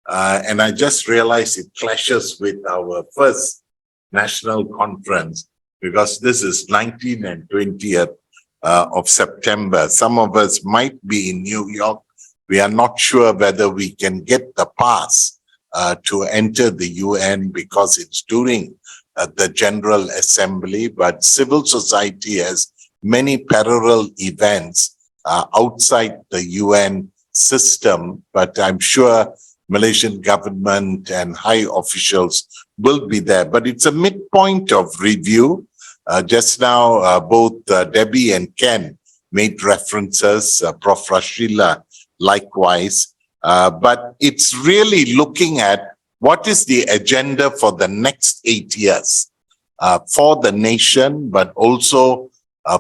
Speaker 5: And I just realized it clashes with our first national conference because this is 19th and 20th of September. Some of us might be in New York. We are not sure whether we can get the pass to enter the UN because it's during the General Assembly, but civil society has many parallel events outside the UN system, but I'm sure Malaysian government and high officials will be there. But it's a midpoint of review. Just now, both Debbie and Ken made references, Prof. Rashila likewise. But it's really looking at what is the agenda for the next 8 years for the nation, but also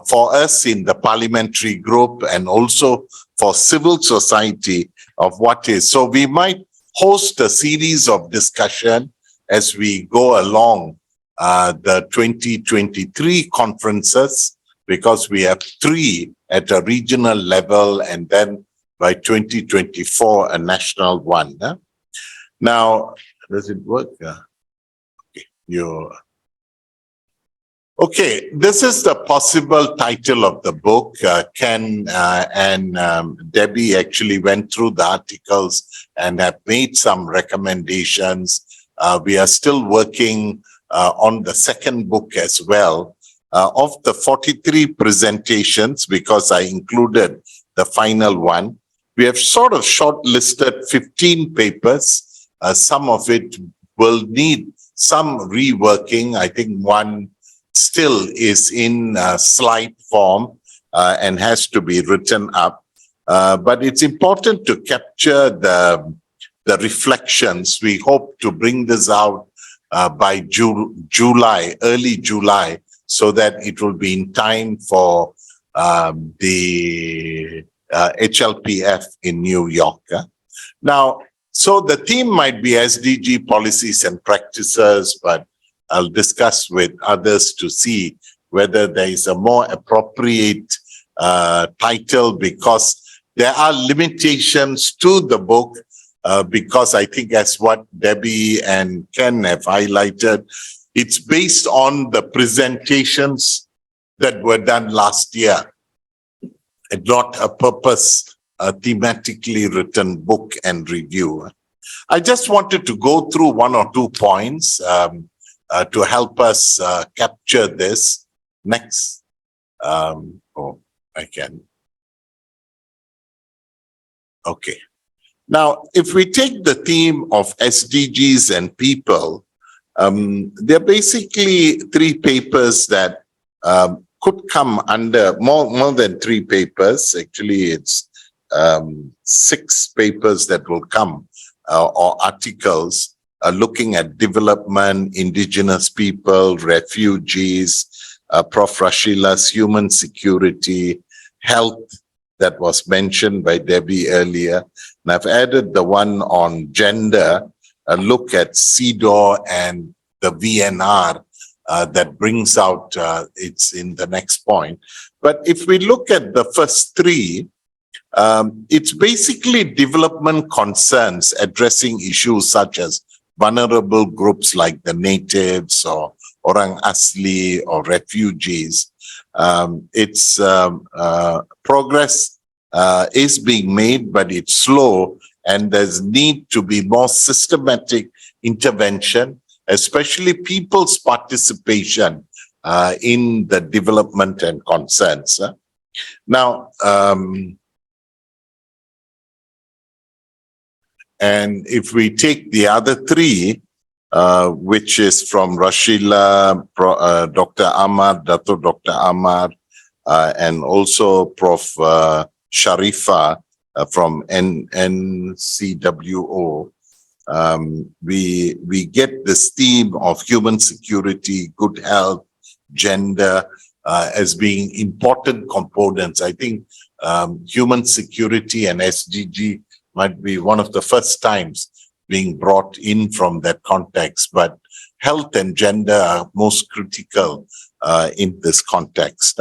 Speaker 5: for us in the parliamentary group and also for civil society of what is. So we might host a series of discussion as we go along the 2023 conferences, because we have 3 at a regional level and then by 2024, a national one. Huh? Now, does it work? Okay, this is the possible title of the book. Ken and Debbie actually went through the articles and have made some recommendations. We are still working on the second book as well. Of the 43 presentations, because I included the final one, we have sort of shortlisted 15 papers. Some of it will need some reworking. I think one still is in slide form and has to be written up. But it's important to capture the reflections. We hope to bring this out by July, early July, so that it will be in time for the HLPF in New York. Now, so the theme might be SDG policies and practices, but I'll discuss with others to see whether there is a more appropriate title, because there are limitations to the book, because I think as what Debbie and Ken have highlighted, it's based on the presentations that were done last year, and not a thematically written book and review. I just wanted to go through 1 or 2 points to help us capture this. Next. Oh, I can. Okay. Now, if we take the theme of SDGs and people, there are basically 3 papers that could come under more than 3 papers. Actually, it's 6 papers that will come or articles looking at development, indigenous people, refugees, Prof. Rashila's human security, health that was mentioned by Debbie earlier. And I've added the one on gender, a look at CEDAW and the VNR that brings out, it's in the next point. But if we look at the first 3, It's basically development concerns addressing issues such as vulnerable groups like the natives or Orang Asli or refugees. Progress is being made, but it's slow, and there's need to be more systematic intervention, especially people's participation in the development and concerns. Now, and if we take the other three, which is from Rashila, Dr. Amar, Dr. Amar, and also Prof. Sharifa from NCWO, we get this theme of human security, good health, gender as being important components. I think human security and SDG might be one of the first times being brought in from that context, but health and gender are most critical in this context.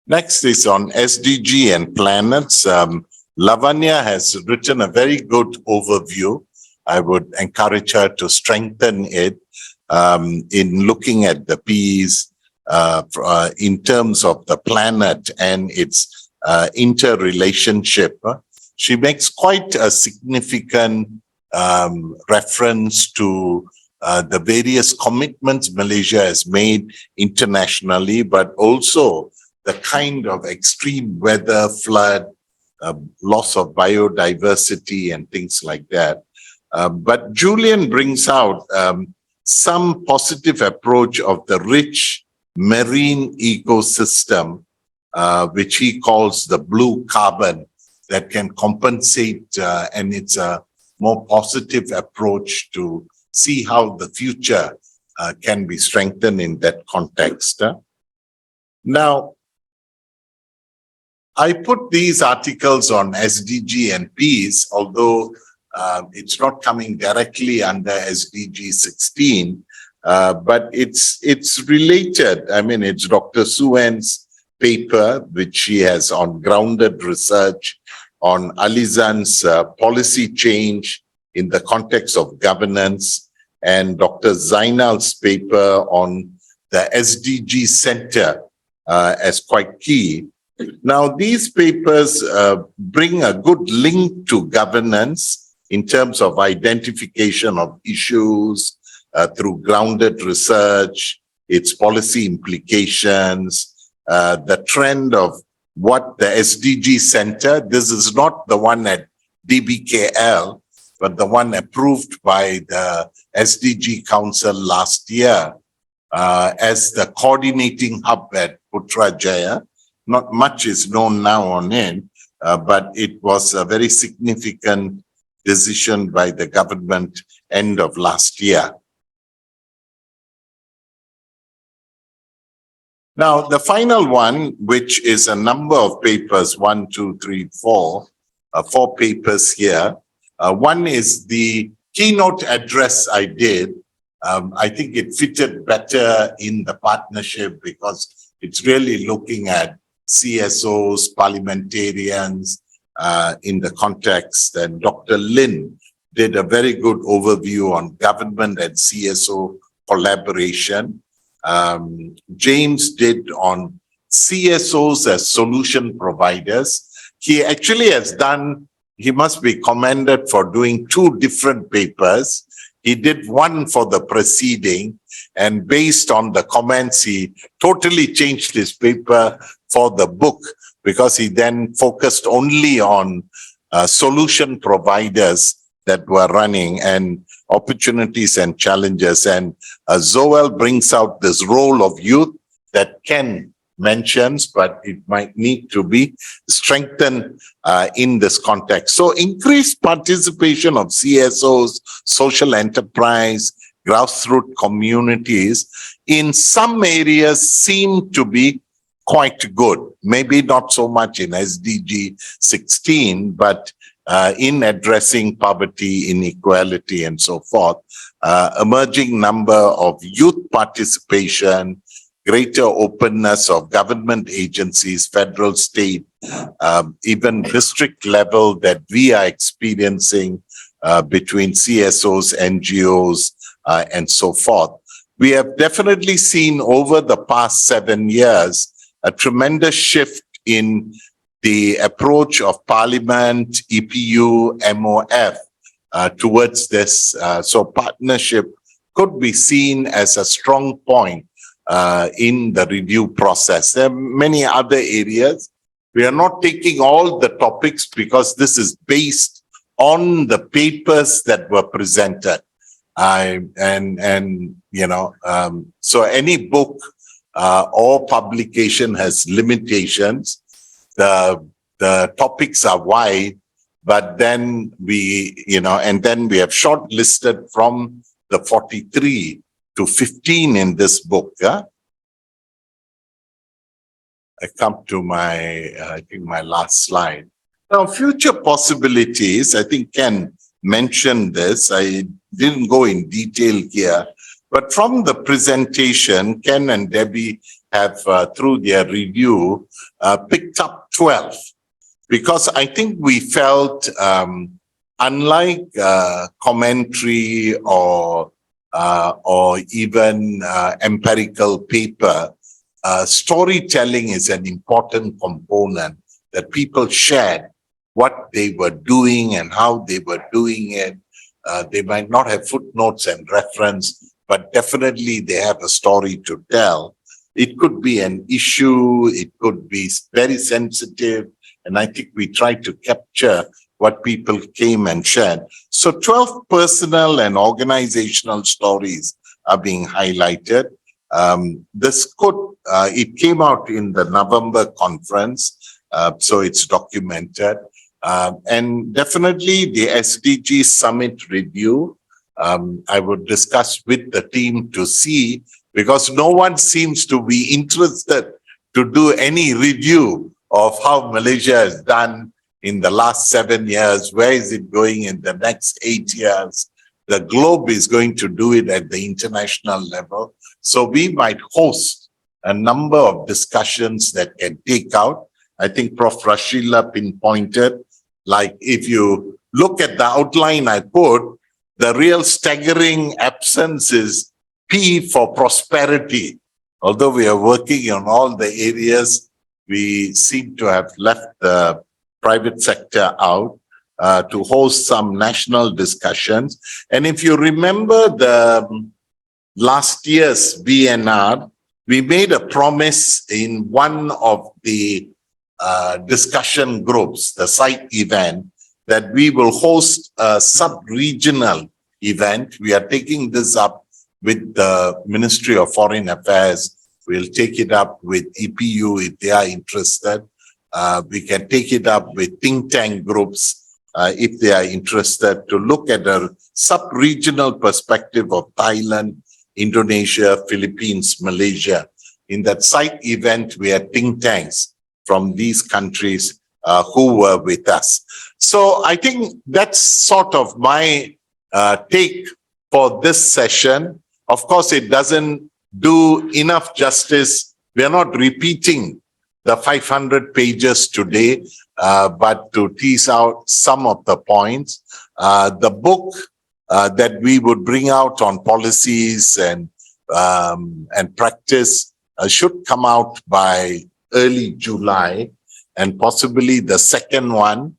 Speaker 5: Next is on SDG and planets. Lavanya has written a very good overview. I would encourage her to strengthen it in looking at the P's in terms of the planet and its interrelationship. She makes quite a significant reference to the various commitments Malaysia has made internationally, but also the kind of extreme weather, flood, loss of biodiversity and things like that. But Julian brings out some positive approach of the rich marine ecosystem, which he calls the blue carbon, that can compensate, and it's a more positive approach to see how the future can be strengthened in that context. Now, I put these articles on SDG and Ps, although it's not coming directly under SDG 16, but it's related. I mean, it's Dr. Suen's paper, which she has on grounded research on Alizan's policy change in the context of governance, and Dr. Zainal's paper on the SDG Center as quite key. Now, these papers bring a good link to governance in terms of identification of issues through grounded research, its policy implications, the trend of what the SDG Center, this is not the one at DBKL, but the one approved by the SDG Council last year as the coordinating hub at Putrajaya. Not much is known now on it, but it was a very significant decision by the government end of last year. Now, the final one, which is a number of papers, 4 papers here. One is the keynote address I did. I think it fitted better in the partnership because it's really looking at CSOs, parliamentarians in the context. And Dr. Lin did a very good overview on government and CSO collaboration. James did on CSOs as solution providers. He actually has done, he must be commended for doing 2 different papers. He did one for the proceeding, and based on the comments, he totally changed his paper for the book, because he then focused only on solution providers that were running and opportunities and challenges. And Zoel brings out this role of youth that Ken mentions, but it might need to be strengthened in this context. So increased participation of CSOs, social enterprise, grassroots communities in some areas seem to be quite good. Maybe not so much in SDG 16, but in addressing poverty, inequality, and so forth. Emerging number of youth participation, greater openness of government agencies, federal, state, even district level that we are experiencing between CSOs, NGOs, and so forth. We have definitely seen over the past 7 years a tremendous shift in the approach of Parliament, EPU, MOF towards this. So partnership could be seen as a strong point in the review process. There are many other areas. We are not taking all the topics because this is based on the papers that were presented. So any book or publication has limitations. The topics are wide, but then we have shortlisted from the 43 to 15 in this book. Yeah? I come to my last slide. Now, future possibilities, I think Ken mentioned this. I didn't go in detail here, but from the presentation, Ken and Debbie have, through their review, picked up 12, because I think we felt, unlike commentary or even empirical paper, storytelling is an important component that people shared what they were doing and how they were doing it. They might not have footnotes and reference, but definitely they have a story to tell. It could be an issue, it could be very sensitive, and I think we tried to capture what people came and shared. So 12 personal and organizational stories are being highlighted. It came out in the November conference, so it's documented. And definitely the SDG Summit review, I would discuss with the team to see, because no one seems to be interested to do any review of how Malaysia has done in the last 7 years. Where is it going in the next 8 years? The globe is going to do it at the international level. So we might host a number of discussions that can take out. I think Prof. Rashila pinpointed, like if you look at the outline I put, the real staggering absence is P for prosperity. Although we are working on all the areas, we seem to have left the private sector out to host some national discussions. And if you remember the last year's VNR, we made a promise in one of the discussion groups, the site event, that we will host a sub-regional event. We are taking this up with the Ministry of Foreign Affairs. We'll take it up with EPU if they are interested. We can take it up with think tank groups if they are interested, to look at a sub-regional perspective of Thailand, Indonesia, Philippines, Malaysia. In that site event, we had think tanks from these countries who were with us. So I think that's sort of my take for this session. Of course, it doesn't do enough justice. We are not repeating the 500 pages today, but to tease out some of the points. The book that we would bring out on policies and practice should come out by early July, and possibly the second one,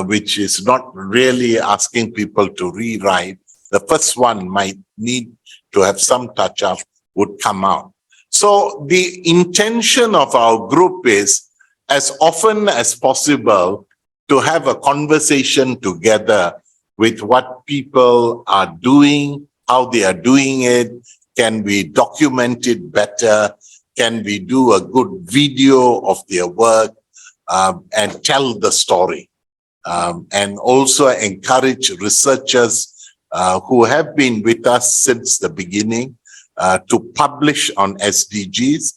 Speaker 5: which is not really asking people to rewrite. The first one might need to have some touch-up, would come out. So the intention of our group is, as often as possible, to have a conversation together with what people are doing, how they are doing it. Can we document it better? Can we do a good video of their work and tell the story? And also encourage researchers who have been with us since the beginning to publish on SDGs.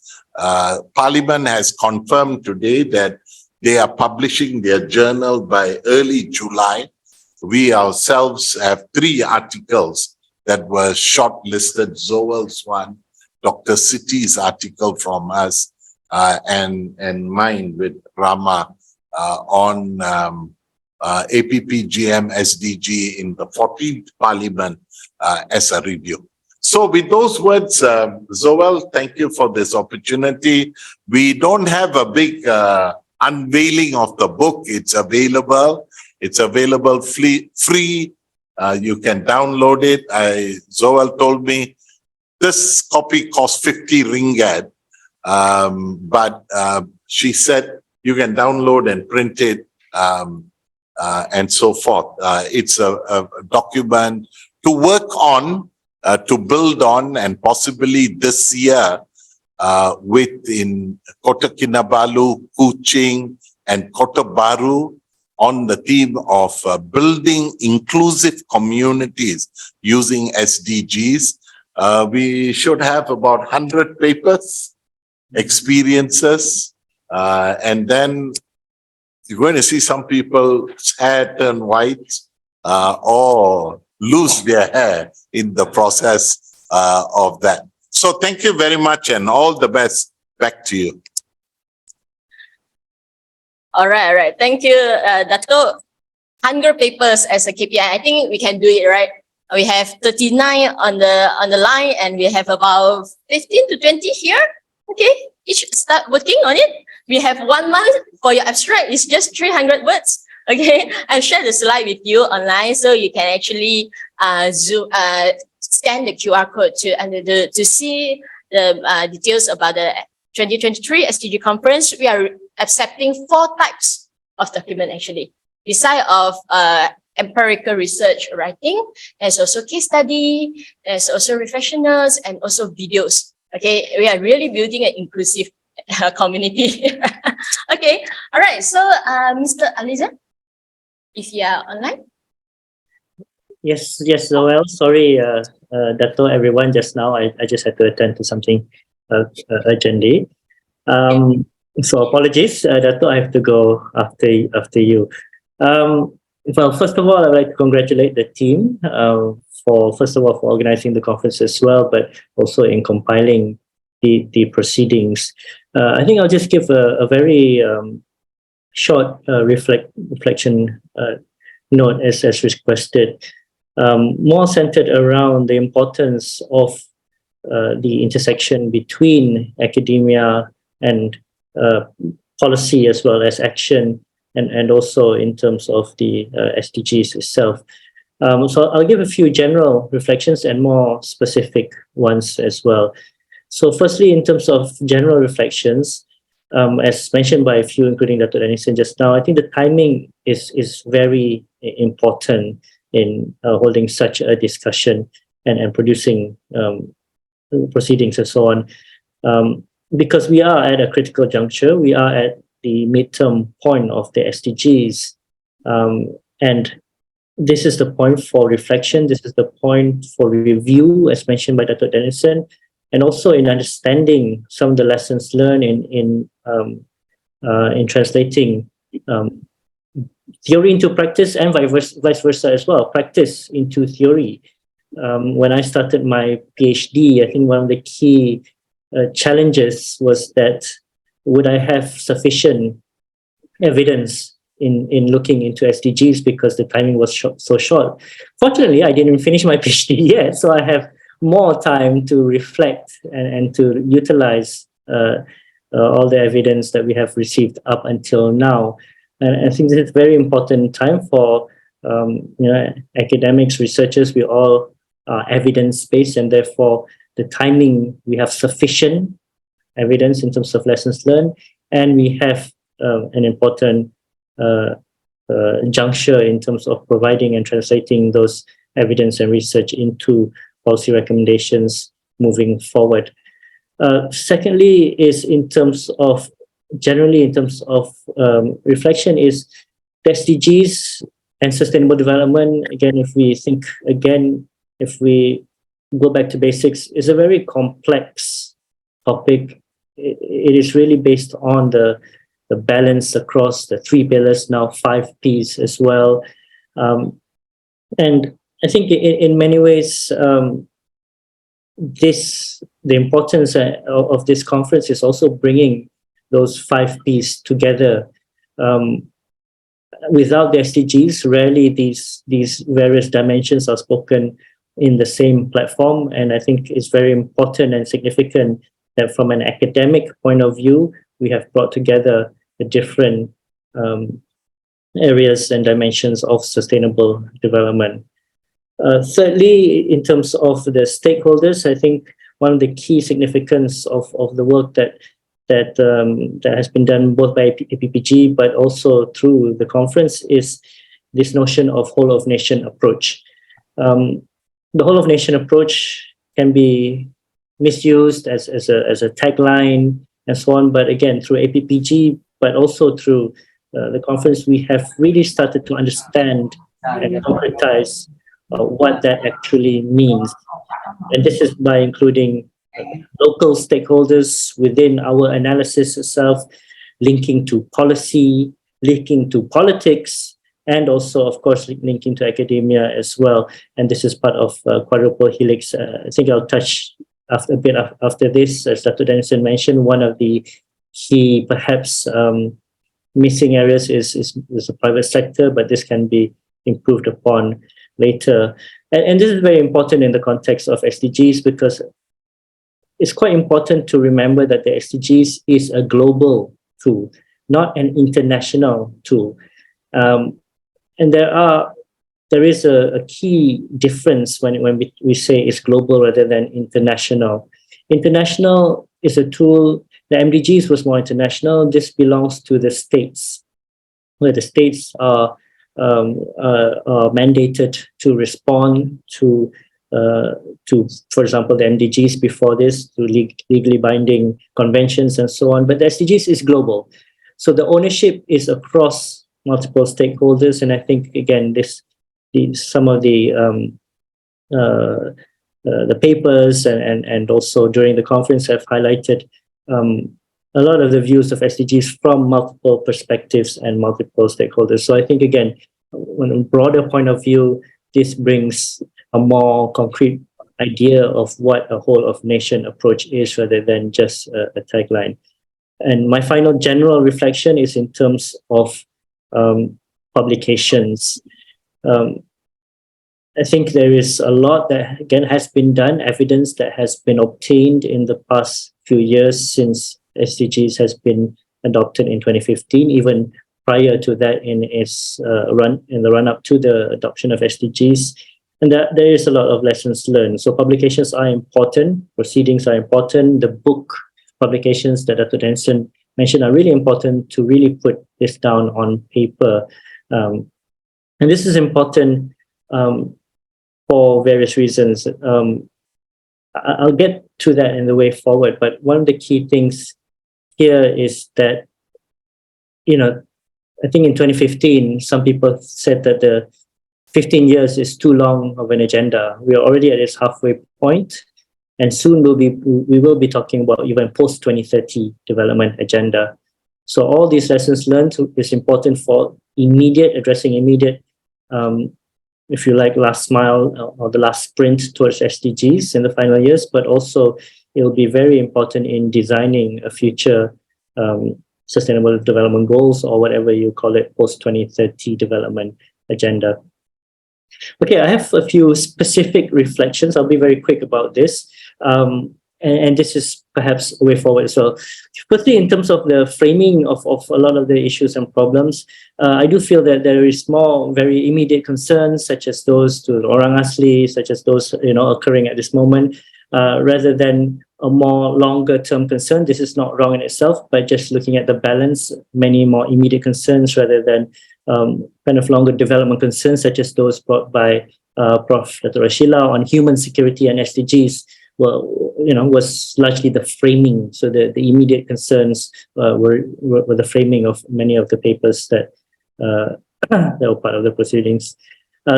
Speaker 5: Parliament has confirmed today that they are publishing their journal by early July. We ourselves have 3 articles that were shortlisted, Zoel's one, Dr. Siti's article from us and mine with Rama on APPGM SDG in the 14th Parliament as a review. So with those words, Zoel, thank you for this opportunity. We don't have a big unveiling of the book. It's available. It's available free. You can download it. Zoel told me this copy costs 50 ringgit. But she said you can download and print it and so forth. It's a document to work on, to build on, and possibly this year in Kota Kinabalu, Kuching, and Kota Baru on the theme of building inclusive communities using SDGs. We should have about 100 papers, experiences, and then you're going to see some people's hair turn white or lose their hair in the process of that. So thank you very much and all the best. Back to you.
Speaker 1: All right. Thank you, Dato'. 100 papers as a KPI. I think we can do it, right? We have 39 on the line, and we have about 15 to 20 here. Okay, each start working on it. We have 1 month for your abstract. It's just 300 words. Okay, I'll share the slide with you online so you can actually scan the QR code to see the details about the 2023 SDG conference. We are accepting 4 types of document actually. Beside of empirical research writing, there's also case study, there's also reflection notes, and also videos. Okay, we are really building an inclusive community. Okay, all right. So, Mr. Aliza, if you are online.
Speaker 6: Yes, Zoel. Sorry, Dato' everyone. Just now, I just had to attend to something urgently. So apologies, Dato'. I have to go after you. Well, first of all, I'd like to congratulate the team for organizing the conference as well, but also in compiling the proceedings. I think I'll just give a very short reflection note as requested, more centered around the importance of the intersection between academia and policy as well as action, and also in terms of the SDGs itself. So I'll give a few general reflections and more specific ones as well. So firstly, in terms of general reflections, as mentioned by a few, including Dr. Dennison just now, I think the timing is very important in holding such a discussion and producing proceedings and so on. Because we are at a critical juncture, we are at the midterm point of the SDGs. And this is the point for reflection, this is the point for review, as mentioned by Dr. Dennison, and also in understanding some of the lessons learned in translating theory into practice and vice versa as well, practice into theory. When I started my PhD, I think one of the key challenges was that would I have sufficient evidence in looking into SDGs because the timing was so short. Fortunately, I didn't finish my PhD yet, so I have more time to reflect and to utilize all the evidence that we have received up until now. And I think this is a very important time for academics, researchers. We all are evidence-based, and therefore the timing, we have sufficient evidence in terms of lessons learned, and we have an important juncture in terms of providing and translating those evidence and research into policy recommendations moving forward. Secondly, is generally in terms of reflection, is the SDGs and sustainable development. Again, if we go back to basics, is a very complex topic. It is really based on the balance across the 3 pillars, now 5 Ps as well. And I think in many ways, the importance of this conference is also bringing those 5 Ps together. Without the SDGs, rarely these various dimensions are spoken in the same platform. And I think it's very important and significant that from an academic point of view, we have brought together the different areas and dimensions of sustainable development. Thirdly, in terms of the stakeholders, I think one of the key significance of the work that has been done both by APPG but also through the conference is this notion of whole of nation approach. The whole of nation approach can be misused as a tagline and so on, but again, through APPG, but also through the conference, we have really started to understand and concretize what that actually means. And this is by including local stakeholders within our analysis itself, linking to policy, linking to politics, and also, of course, linking to academia as well. And this is part of Quadruple Helix. I think I'll touch a bit after this. As Dr. Dennison mentioned, one of the key, perhaps, missing areas is the private sector, but this can be improved upon later. And this is very important in the context of SDGs because it's quite important to remember that the SDGs is a global tool, not an international tool. And there is a key difference when we say it's global rather than international. International is a tool. The MDGs was more international. This belongs to the states, where the states are mandated to respond to, for example, the MDGs before this, to legally binding conventions and so on. But the SDGs is global. So the ownership is across multiple stakeholders. And I think, again, some of the papers and also during the conference have highlighted a lot of the views of SDGs from multiple perspectives and multiple stakeholders. So I think, again, on a broader point of view, this brings a more concrete idea of what a whole of nation approach is rather than just a tagline. And my final general reflection is in terms of publications. I think there is a lot that, again, has been done, evidence that has been obtained in the past few years since SDGs has been adopted in 2015, even prior to that in the run-up to the adoption of SDGs. And that there is a lot of lessons learned. So publications are important, proceedings are important, the book publications that Dr. Denson mentioned are really important to really put this down on paper. And this is important for various reasons. I'll get to that in the way forward, but one of the key things here is that, I think in 2015, some people said that the 15 years is too long of an agenda. We are already at its halfway point, and soon we will be talking about even post-2030 development agenda. So all these lessons learned is important for addressing immediate, if you like, last mile or the last sprint towards SDGs in the final years, but also it will be very important in designing a future sustainable development goals or whatever you call it, post-2030 development agenda. Okay, I have a few specific reflections. I'll be very quick about this. And this is perhaps a way forward as well. Firstly, in terms of the framing of a lot of the issues and problems, I do feel that there is more very immediate concerns, such as those to Orang Asli, such as those occurring at this moment, rather than a more longer term concern. This is not wrong in itself, but just looking at the balance, many more immediate concerns rather than kind of longer development concerns, such as those brought by Prof. Dr. Rashila on human security and SDGs. Was largely the framing. So the immediate concerns were the framing of many of the papers that were part of the proceedings.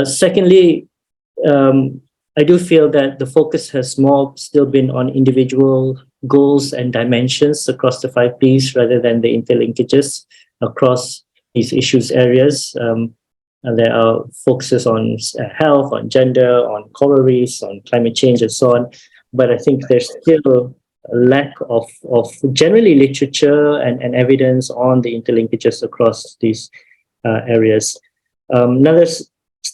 Speaker 6: Secondly, I do feel that the focus has more still been on individual goals and dimensions across the 5 Ps rather than the interlinkages across these issues areas. And there are focuses on health, on gender, on coral reefs, on climate change, and so on. but I think there's still a lack of generally literature and evidence on the interlinkages across these areas.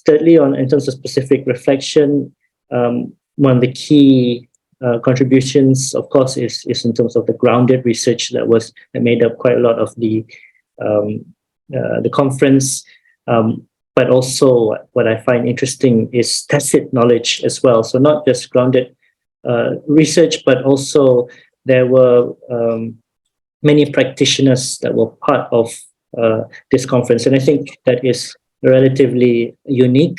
Speaker 6: Thirdly, in terms of specific reflection, one of the key contributions, of course, is in terms of the grounded research that made up quite a lot of the conference. But also, what I find interesting is tacit knowledge as well. So not just grounded research, but also there were many practitioners that were part of this conference, and I think that is relatively unique,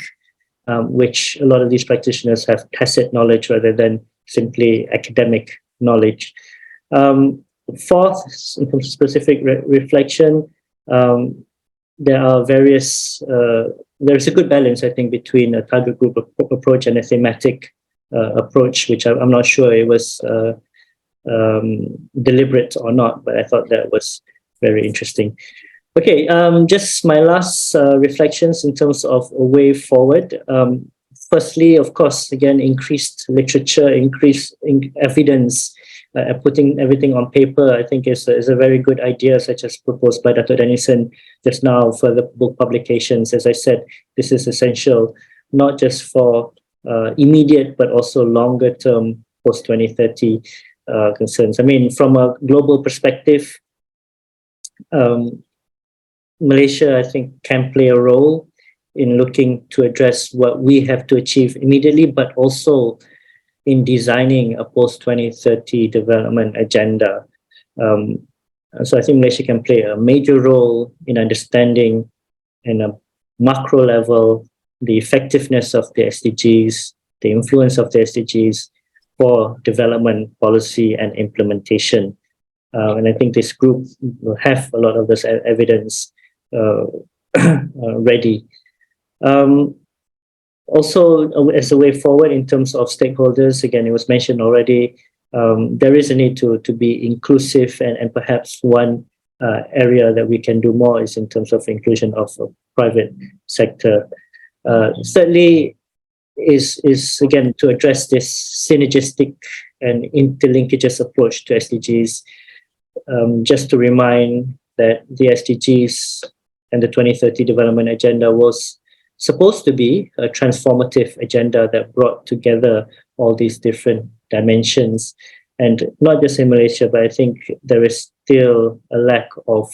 Speaker 6: which a lot of these practitioners have tacit knowledge rather than simply academic knowledge. Fourth, in terms of specific reflection, there are various, there's a good balance, I think, between a target group approach and a thematic approach, which I'm not sure it was deliberate or not, but I thought that was very interesting. Okay, just my last reflections in terms of a way forward. Firstly, of course, again, increased literature, increased evidence, putting everything on paper, I think is a very good idea, such as proposed by Dr. Dennison just now for the book publications. As I said, this is essential, not just for immediate, but also longer term post-2030 concerns. I mean, from a global perspective, Malaysia, I think, can play a role in looking to address what we have to achieve immediately, but also in designing a post-2030 development agenda. So I think Malaysia can play a major role in understanding in a macro level the effectiveness of the SDGs, the influence of the SDGs for development policy and implementation. And I think this group will have a lot of this evidence ready. Also, as a way forward in terms of stakeholders, again, it was mentioned already, there is a need to be inclusive, and perhaps one area that we can do more is in terms of inclusion of private sector. Thirdly, is again to address this synergistic and interlinkages approach to SDGs. Just to remind that the SDGs and the 2030 Development Agenda was supposed to be a transformative agenda that brought together all these different dimensions, and not just in Malaysia, but I think there is still a lack of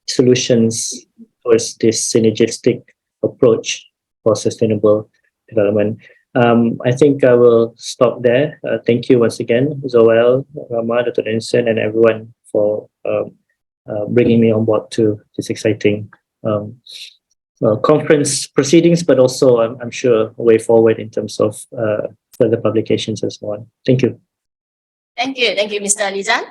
Speaker 6: solutions towards this synergistic approach for sustainable development. I think I will stop there. Thank you once again, Zoel, Rama, Dr. Dennison, and everyone for bringing me on board to this exciting conference proceedings, but also I'm sure a way forward in terms of further publications and so on. Thank you.
Speaker 1: Thank you, Mr. Alizan.